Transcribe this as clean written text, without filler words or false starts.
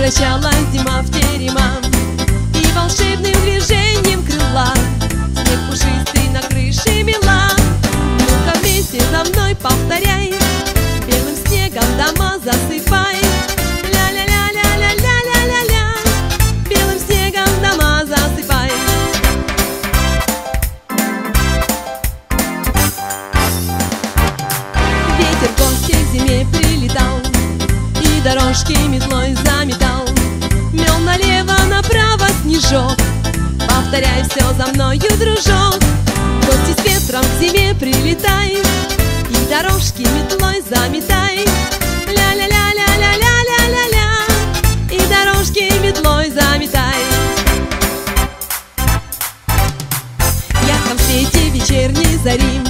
Возвращалась зима в терема, и волшебным движением крыла снег пушистый на крыше мела. Ну-ка вместе за мной повторяй, белым снегом дома засыпай. Ля-ля-ля-ля-ля-ля-ля-ля, белым снегом дома засыпай. Ветер в гости к зиме прилетал и дорожки метлой заметал. Мел налево, направо снежок, повторяй все за мною, дружок. В гости с ветром к зиме прилетай и дорожки метлой заметай. Ля-ля-ля-ля-ля-ля-ля-ля, и дорожки метлой заметай. В ярком свете вечерней зари